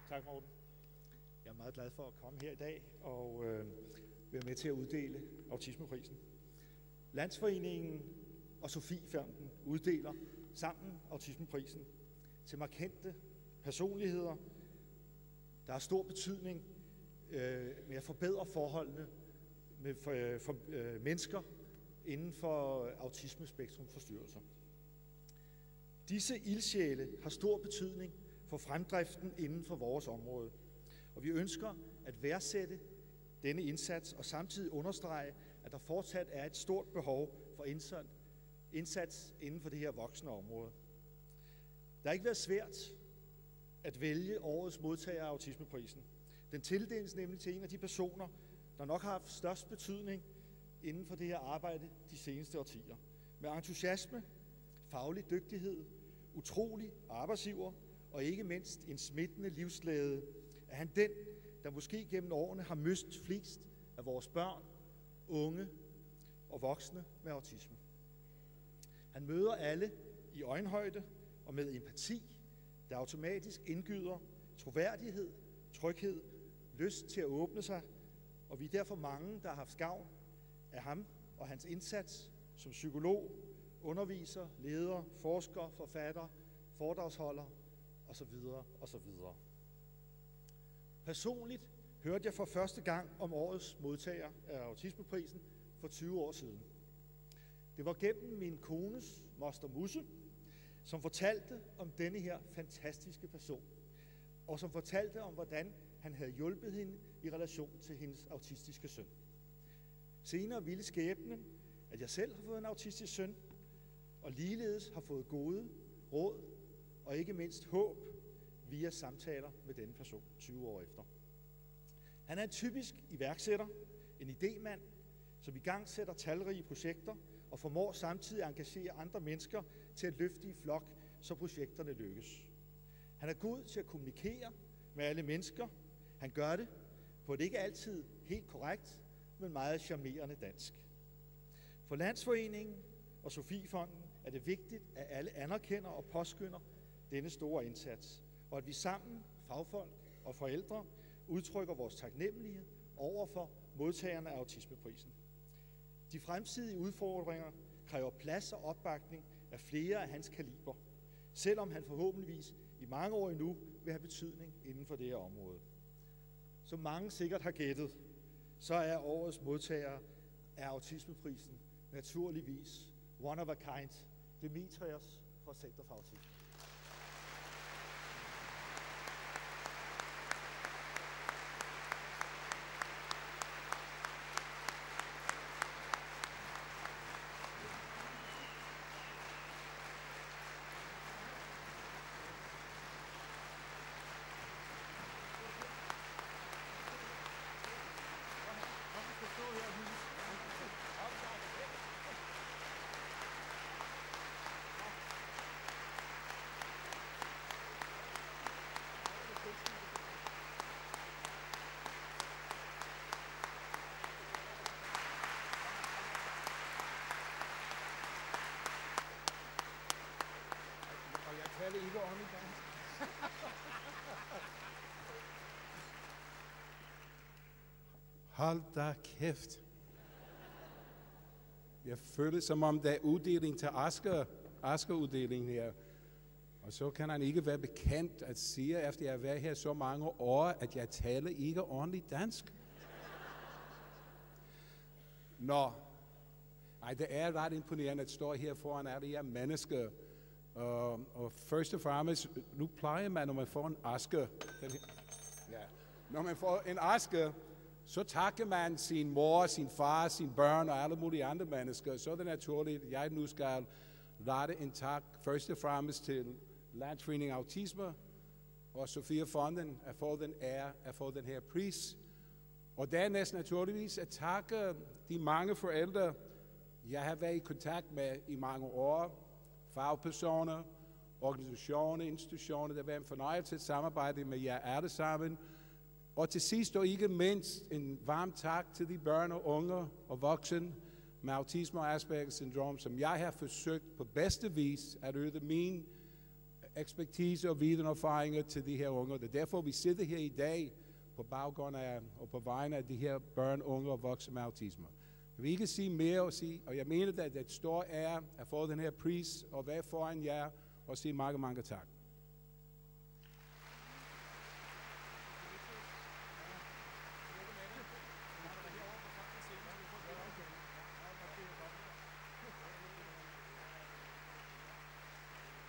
Tak, Morten. Jeg er meget glad for at komme her i dag og være med til at uddele autismeprisen. Landsforeningen og Sofiefonden uddeler sammen autismeprisen til markante personligheder, der har stor betydning med at forbedre forholdene for mennesker inden for autismespektrumforstyrrelser. Disse ildsjæle har stor betydning for fremdriften inden for vores område, og vi ønsker at værdsætte denne indsats og samtidig understrege, at der fortsat er et stort behov for indsats inden for det her voksne område. Det har ikke været svært at vælge årets modtager af autismeprisen. Den tildeles nemlig til en af de personer, der nok har haft størst betydning inden for det her arbejde de seneste årtier. Med entusiasme, faglig dygtighed, utrolig arbejdsgiver og ikke mindst en smittende livsglæde, er han den, der måske gennem årene har mødt flest af vores børn, unge og voksne med autisme. Han møder alle i øjenhøjde og med empati, der automatisk indgyder troværdighed, tryghed, lyst til at åbne sig, og vi er derfor mange, der har haft gavn af ham og hans indsats som psykolog, underviser, leder, forsker, forfatter, foredragsholder osv. osv. Personligt hørte jeg for første gang om årets modtager af autismeprisen for 20 år siden. Det var gennem min kones moster Musse, som fortalte om denne her fantastiske person, og som fortalte om, hvordan han havde hjulpet hende i relation til hendes autistiske søn. Senere ville skæbnen, at jeg selv har fået en autistisk søn, og ligeledes har fået gode råd og ikke mindst håb via samtaler med denne person 20 år efter. Han er en typisk iværksætter, en idémand, som igangsætter talrige projekter og formår samtidig at engagere andre mennesker til at løfte i flok, så projekterne lykkes. Han er god til at kommunikere med alle mennesker. Han gør det på et ikke altid helt korrekt, men meget charmerende dansk. For Landsforeningen og Sofiefonden er det vigtigt, at alle anerkender og påskynder denne store indsats, og at vi sammen, fagfolk og forældre, udtrykker vores taknemmelighed over for modtagerne af autismeprisen. De fremtidige udfordringer kræver plads og opbakning af flere af hans kaliber, selvom han forhåbentligvis i mange år endnu vil have betydning inden for det her område. Som mange sikkert har gættet, så er årets modtager af autismeprisen naturligvis one of a kind, Dimitrios fra Center for Autisme. Hold da kæft. Jeg føler som om der er uddeling til Oscar-uddelingen her. Og så kan han ikke være bekendt at sige, efter jeg har været her så mange år, at jeg taler ikke ordentligt dansk. Nå. Ej, det er ret imponerende at stå her foran alle de her mennesker. Og først og fremmest, nu plejer man, når man får en Oscar. Når man får en Oscar, så takker man sin mor, sin far, sine børn og alle mulige andre mennesker. Så er det naturligt, at jeg nu skal rette en tak først og fremmest til Landsforeningen Autisme og Sofiefonden at få den ære at få den her pris. Og dernæst naturligvis at takke de mange forældre, jeg har været i kontakt med i mange år, fagpersoner, organisationer, institutioner. Det har været en fornøjelse at samarbejde med jer alle sammen. Og til sidst og ikke mindst en varm tak til de børn og unge og voksne med autisme og Aspergers syndrom, som jeg har forsøgt på bedste vis at yde min ekspertise og viden og erfaringer til de her unge. Det er derfor, vi sidder her i dag på baggrund af og på vegne af de her børn, unge og voksne med autisme. Jeg vil ikke sige mere og jeg mener, at det er et stort ære at få den her pris og være foran jer og sige mange, mange tak.